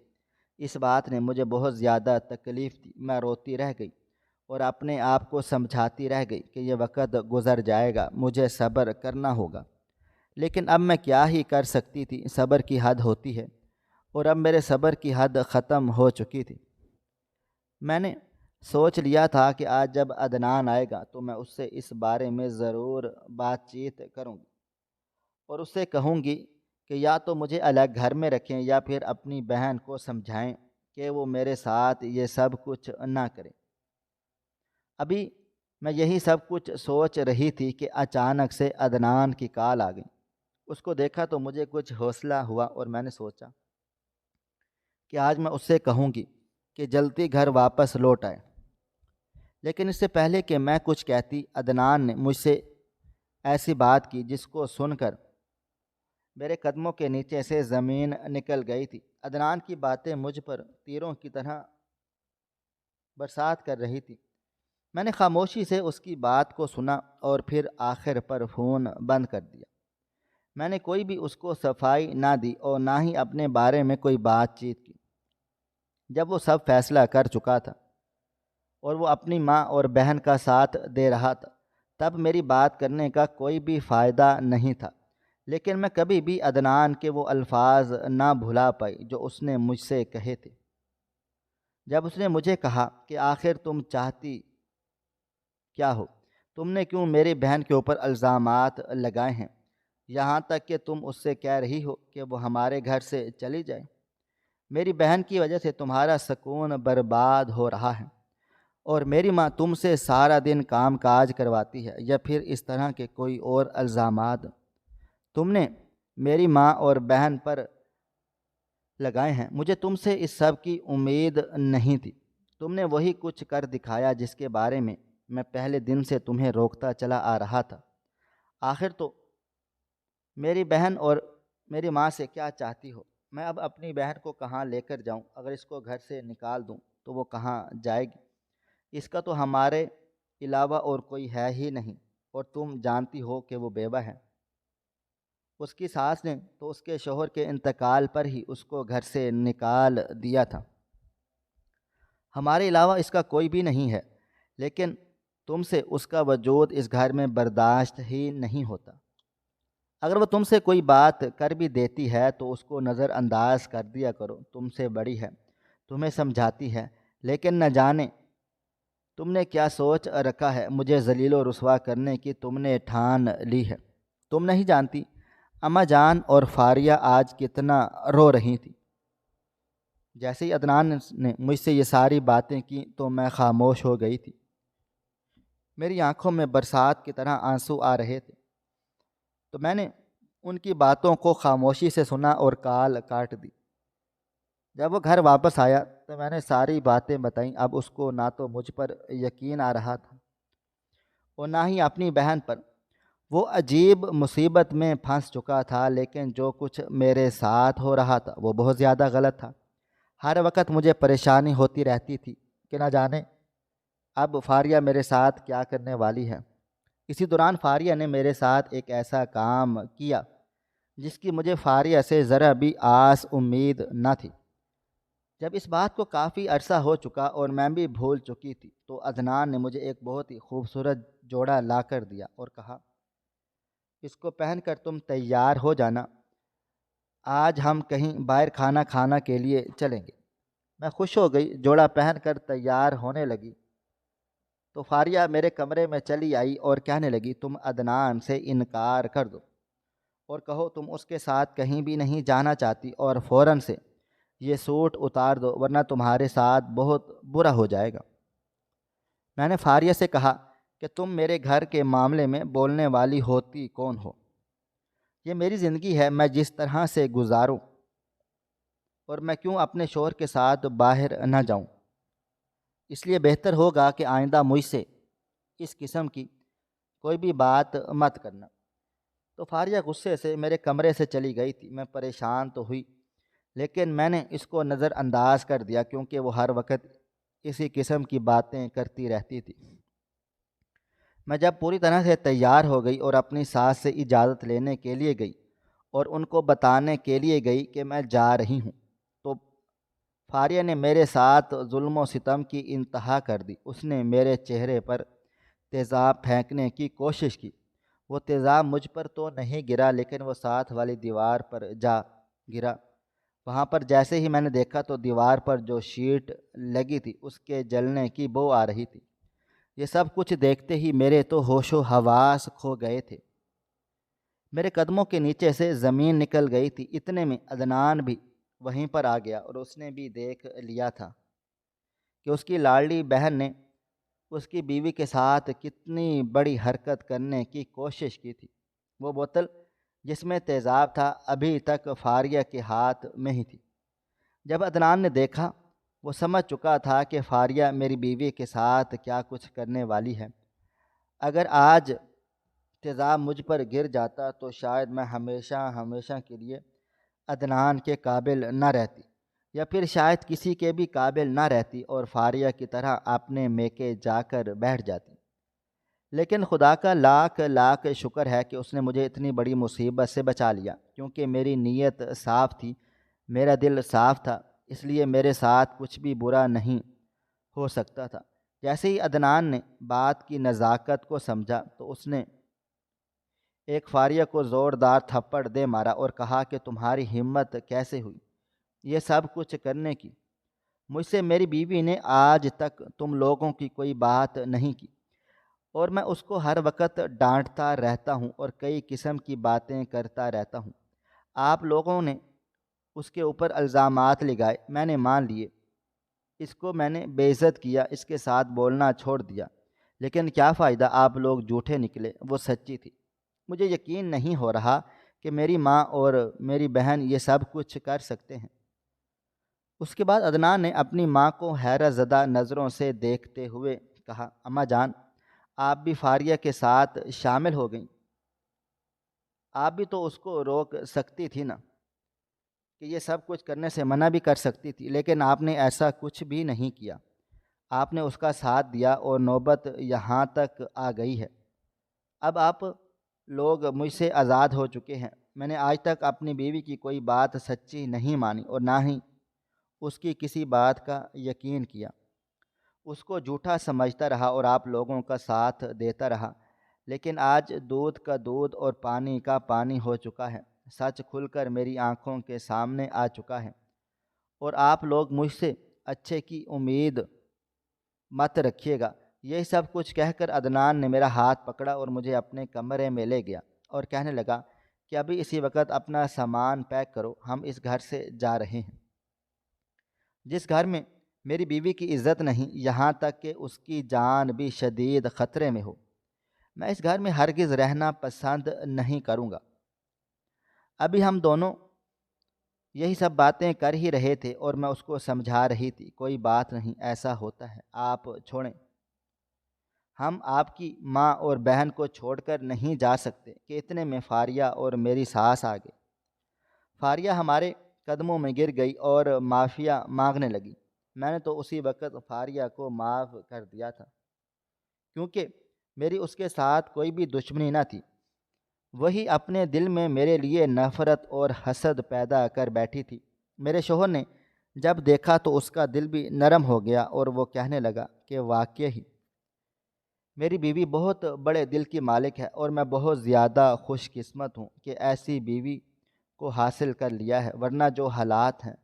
اس بات نے مجھے بہت زیادہ تکلیف دی۔ میں روتی رہ گئی اور اپنے آپ کو سمجھاتی رہ گئی کہ یہ وقت گزر جائے گا، مجھے صبر کرنا ہوگا، لیکن اب میں کیا ہی کر سکتی تھی، صبر کی حد ہوتی ہے، اور اب میرے صبر کی حد ختم ہو چکی تھی۔ میں نے سوچ لیا تھا کہ آج جب عدنان آئے گا تو میں اس سے اس بارے میں ضرور بات چیت کروں گی اور اس سے کہوں گی کہ یا تو مجھے الگ گھر میں رکھیں یا پھر اپنی بہن کو سمجھائیں کہ وہ میرے ساتھ یہ سب کچھ نہ کرے۔ ابھی میں یہی سب کچھ سوچ رہی تھی کہ اچانک سے عدنان کی کال آ گئی۔ اس کو دیکھا تو مجھے کچھ حوصلہ ہوا اور میں نے سوچا کہ آج میں اس سے کہوں گی کہ جلدی گھر واپس لوٹ آئے۔ لیکن اس سے پہلے کہ میں کچھ کہتی، عدنان نے مجھ سے ایسی بات کی جس کو سن کر میرے قدموں کے نیچے سے زمین نکل گئی تھی۔ عدنان کی باتیں مجھ پر تیروں کی طرح برسات کر رہی تھی۔ میں نے خاموشی سے اس کی بات کو سنا اور پھر آخر پر فون بند کر دیا۔ میں نے کوئی بھی اس کو صفائی نہ دی اور نہ ہی اپنے بارے میں کوئی بات چیت کی۔ جب وہ سب فیصلہ کر چکا تھا اور وہ اپنی ماں اور بہن کا ساتھ دے رہا تھا، تب میری بات کرنے کا کوئی بھی فائدہ نہیں تھا۔ لیکن میں کبھی بھی عدنان کے وہ الفاظ نہ بھلا پائی جو اس نے مجھ سے کہے تھے۔ جب اس نے مجھے کہا کہ آخر تم چاہتی کیا ہو؟ تم نے کیوں میری بہن کے اوپر الزامات لگائے ہیں؟ یہاں تک کہ تم اس سے کہہ رہی ہو کہ وہ ہمارے گھر سے چلی جائے۔ میری بہن کی وجہ سے تمہارا سکون برباد ہو رہا ہے اور میری ماں تم سے سارا دن کام کاج کرواتی ہے، یا پھر اس طرح کے کوئی اور الزامات تم نے میری ماں اور بہن پر لگائے ہیں۔ مجھے تم سے اس سب کی امید نہیں تھی۔ تم نے وہی کچھ کر دکھایا جس کے بارے میں پہلے دن سے تمہیں روکتا چلا آ رہا تھا۔ آخر تو میری بہن اور میری ماں سے کیا چاہتی ہو؟ میں اب اپنی بہن کو کہاں لے کر جاؤں؟ اگر اس کو گھر سے نکال دوں تو وہ کہاں جائے گی؟ اس کا تو ہمارے علاوہ اور کوئی ہے ہی نہیں، اور تم جانتی ہو کہ وہ بیوہ ہے۔ اس کی ساس نے تو اس کے شوہر کے انتقال پر ہی اس کو گھر سے نکال دیا تھا۔ ہمارے علاوہ اس کا کوئی بھی نہیں ہے، لیکن تم سے اس کا وجود اس گھر میں برداشت ہی نہیں ہوتا۔ اگر وہ تم سے کوئی بات کر بھی دیتی ہے تو اس کو نظر انداز کر دیا کرو۔ تم سے بڑی ہے، تمہیں سمجھاتی ہے، لیکن نہ جانے تم نے کیا سوچ رکھا ہے مجھے ذلیل و رسوا کرنے کی تم نے ٹھان لی ہے۔ تم نہیں جانتی اماں جان اور فاریہ آج کتنا رو رہی تھی۔ جیسے ہی عدنان نے مجھ سے یہ ساری باتیں کی تو میں خاموش ہو گئی تھی۔ میری آنکھوں میں برسات کی طرح آنسو آ رہے تھے، تو میں نے ان کی باتوں کو خاموشی سے سنا اور کال کاٹ دی۔ جب وہ گھر واپس آیا تو میں نے ساری باتیں بتائیں۔ اب اس کو نہ تو مجھ پر یقین آ رہا تھا اور نہ ہی اپنی بہن پر۔ وہ عجیب مصیبت میں پھنس چکا تھا، لیکن جو کچھ میرے ساتھ ہو رہا تھا وہ بہت زیادہ غلط تھا۔ ہر وقت مجھے پریشانی ہوتی رہتی تھی کہ نہ جانے اب فاریہ میرے ساتھ کیا کرنے والی ہے۔ اسی دوران فاریہ نے میرے ساتھ ایک ایسا کام کیا جس کی مجھے فاریہ سے ذرا بھی آس امید نہ تھی۔ جب اس بات کو کافی عرصہ ہو چکا اور میں بھی بھول چکی تھی تو عدنان نے مجھے ایک بہت ہی خوبصورت جوڑا لا کر دیا اور کہا، اس کو پہن کر تم تیار ہو جانا، آج ہم کہیں باہر کھانا کھانا کے لیے چلیں گے۔ میں خوش ہو گئی، جوڑا پہن کر تیار ہونے لگی تو فاریہ میرے کمرے میں چلی آئی اور کہنے لگی، تم عدنان سے انکار کر دو اور کہو تم اس کے ساتھ کہیں بھی نہیں جانا چاہتی، اور فوراً سے یہ سوٹ اتار دو ورنہ تمہارے ساتھ بہت برا ہو جائے گا۔ میں نے فاریہ سے کہا کہ تم میرے گھر کے معاملے میں بولنے والی ہوتی کون ہو؟ یہ میری زندگی ہے، میں جس طرح سے گزاروں، اور میں کیوں اپنے شوہر کے ساتھ باہر نہ جاؤں؟ اس لیے بہتر ہوگا کہ آئندہ مجھ سے اس قسم کی کوئی بھی بات مت کرنا۔ تو فاریہ غصے سے میرے کمرے سے چلی گئی تھی۔ میں پریشان تو ہوئی، لیکن میں نے اس کو نظر انداز کر دیا کیونکہ وہ ہر وقت اسی قسم کی باتیں کرتی رہتی تھی۔ میں جب پوری طرح سے تیار ہو گئی اور اپنی ساس سے اجازت لینے کے لیے گئی اور ان کو بتانے کے لیے گئی کہ میں جا رہی ہوں، تو فاریہ نے میرے ساتھ ظلم و ستم کی انتہا کر دی۔ اس نے میرے چہرے پر تیزاب پھینکنے کی کوشش کی۔ وہ تیزاب مجھ پر تو نہیں گرا، لیکن وہ ساتھ والی دیوار پر جا گرا۔ وہاں پر جیسے ہی میں نے دیکھا تو دیوار پر جو شیٹ لگی تھی اس کے جلنے کی بو آ رہی تھی۔ یہ سب کچھ دیکھتے ہی میرے تو ہوش و حواس کھو گئے تھے، میرے قدموں کے نیچے سے زمین نکل گئی تھی۔ اتنے میں عدنان بھی وہیں پر آ گیا اور اس نے بھی دیکھ لیا تھا کہ اس کی لاڈلی بہن نے اس کی بیوی کے ساتھ کتنی بڑی حرکت کرنے کی کوشش کی تھی۔ وہ بوتل جس میں تیزاب تھا ابھی تک فاریہ کے ہاتھ میں ہی تھی۔ جب عدنان نے دیکھا، وہ سمجھ چکا تھا کہ فاریہ میری بیوی کے ساتھ کیا کچھ کرنے والی ہے۔ اگر آج تیزاب مجھ پر گر جاتا تو شاید میں ہمیشہ ہمیشہ کے لیے عدنان کے قابل نہ رہتی، یا پھر شاید کسی کے بھی قابل نہ رہتی اور فاریہ کی طرح اپنے میکے جا کر بیٹھ جاتی۔ لیکن خدا کا لاکھ لاکھ شکر ہے کہ اس نے مجھے اتنی بڑی مصیبت سے بچا لیا، کیونکہ میری نیت صاف تھی، میرا دل صاف تھا، اس لیے میرے ساتھ کچھ بھی برا نہیں ہو سکتا تھا۔ جیسے ہی عدنان نے بات کی نزاکت کو سمجھا تو اس نے ایک فاریہ کو زوردار تھپڑ دے مارا اور کہا کہ تمہاری ہمت کیسے ہوئی یہ سب کچھ کرنے کی؟ مجھ سے میری بیوی نے آج تک تم لوگوں کی کوئی بات نہیں کی، اور میں اس کو ہر وقت ڈانٹتا رہتا ہوں اور کئی قسم کی باتیں کرتا رہتا ہوں۔ آپ لوگوں نے اس کے اوپر الزامات لگائے، میں نے مان لیے، اس کو میں نے بے عزت کیا، اس کے ساتھ بولنا چھوڑ دیا، لیکن کیا فائدہ، آپ لوگ جھوٹے نکلے، وہ سچی تھی۔ مجھے یقین نہیں ہو رہا کہ میری ماں اور میری بہن یہ سب کچھ کر سکتے ہیں۔ اس کے بعد عدنان نے اپنی ماں کو حیرت زدہ نظروں سے دیکھتے ہوئے کہا، اماں جان، آپ بھی فاریہ کے ساتھ شامل ہو گئیں، آپ بھی تو اس کو روک سکتی تھی نا، کہ یہ سب کچھ کرنے سے منع بھی کر سکتی تھی، لیکن آپ نے ایسا کچھ بھی نہیں کیا۔ آپ نے اس کا ساتھ دیا اور نوبت یہاں تک آ گئی ہے۔ اب آپ لوگ مجھ سے آزاد ہو چکے ہیں۔ میں نے آج تک اپنی بیوی کی کوئی بات سچی نہیں مانی اور نہ ہی اس کی کسی بات کا یقین کیا، اس کو جھوٹا سمجھتا رہا اور آپ لوگوں کا ساتھ دیتا رہا۔ لیکن آج دودھ کا دودھ اور پانی کا پانی ہو چکا ہے، سچ کھل کر میری آنکھوں کے سامنے آ چکا ہے، اور آپ لوگ مجھ سے اچھے کی امید مت رکھیے گا۔ یہ سب کچھ کہہ کر عدنان نے میرا ہاتھ پکڑا اور مجھے اپنے کمرے میں لے گیا اور کہنے لگا کہ ابھی اسی وقت اپنا سامان پیک کرو، ہم اس گھر سے جا رہے ہیں۔ جس گھر میں میری بیوی کی عزت نہیں، یہاں تک کہ اس کی جان بھی شدید خطرے میں ہو، میں اس گھر میں ہرگز رہنا پسند نہیں کروں گا۔ ابھی ہم دونوں یہی سب باتیں کر ہی رہے تھے اور میں اس کو سمجھا رہی تھی، کوئی بات نہیں، ایسا ہوتا ہے، آپ چھوڑیں، ہم آپ کی ماں اور بہن کو چھوڑ کر نہیں جا سکتے۔ کہ اتنے میں فاریہ اور میری ساس آ گئی۔ فاریہ ہمارے قدموں میں گر گئی اور معافی مانگنے لگی۔ میں نے تو اسی وقت فاریہ کو معاف کر دیا تھا، کیونکہ میری اس کے ساتھ کوئی بھی دشمنی نہ تھی، وہی اپنے دل میں میرے لیے نفرت اور حسد پیدا کر بیٹھی تھی۔ میرے شوہر نے جب دیکھا تو اس کا دل بھی نرم ہو گیا اور وہ کہنے لگا کہ واقعی میری بیوی بہت بڑے دل کی مالک ہے اور میں بہت زیادہ خوش قسمت ہوں کہ ایسی بیوی کو حاصل کر لیا ہے، ورنہ جو حالات ہیں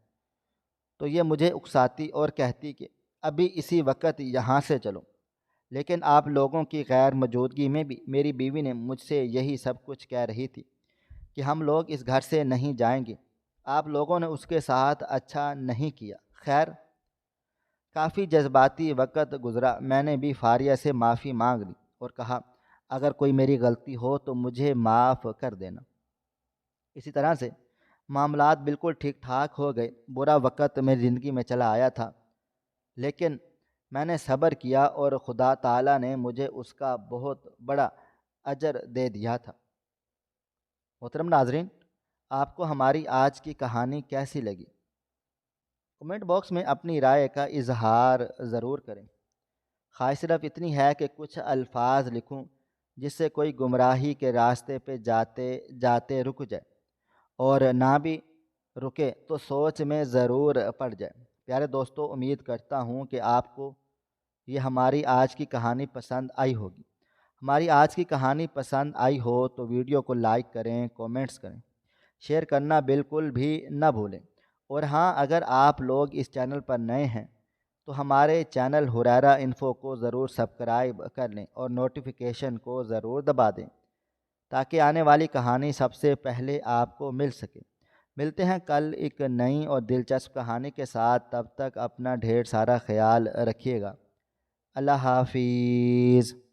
تو یہ مجھے اکساتی اور کہتی کہ ابھی اسی وقت یہاں سے چلو۔ لیکن آپ لوگوں کی غیر موجودگی میں بھی میری بیوی نے مجھ سے یہی سب کچھ کہہ رہی تھی کہ ہم لوگ اس گھر سے نہیں جائیں گے۔ آپ لوگوں نے اس کے ساتھ اچھا نہیں کیا۔ خیر، کافی جذباتی وقت گزرا، میں نے بھی فاریہ سے معافی مانگ لی اور کہا اگر کوئی میری غلطی ہو تو مجھے معاف کر دینا۔ اسی طرح سے معاملات بالکل ٹھیک ٹھاک ہو گئے۔ برا وقت میری زندگی میں چلا آیا تھا، لیکن میں نے صبر کیا اور خدا تعالیٰ نے مجھے اس کا بہت بڑا اجر دے دیا تھا۔ محترم ناظرین، آپ کو ہماری آج کی کہانی کیسی لگی؟ کمنٹ باکس میں اپنی رائے کا اظہار ضرور کریں۔ خواہش صرف اتنی ہے کہ کچھ الفاظ لکھوں جس سے کوئی گمراہی کے راستے پہ جاتے جاتے رک جائے، اور نہ بھی رکے تو سوچ میں ضرور پڑ جائے۔ پیارے دوستو، امید کرتا ہوں کہ آپ کو یہ ہماری آج کی کہانی پسند آئی ہوگی۔ ہماری آج کی کہانی پسند آئی ہو تو ویڈیو کو لائک کریں، کومنٹس کریں، شیئر کرنا بالکل بھی نہ بھولیں، اور ہاں، اگر آپ لوگ اس چینل پر نئے ہیں تو ہمارے چینل ہریرہ انفو کو ضرور سبسکرائب کر لیں اور نوٹیفیکیشن کو ضرور دبا دیں تاکہ آنے والی کہانی سب سے پہلے آپ کو مل سکے۔ ملتے ہیں کل ایک نئی اور دلچسپ کہانی کے ساتھ، تب تک اپنا ڈھیر سارا خیال رکھیے گا۔ اللہ حافظ۔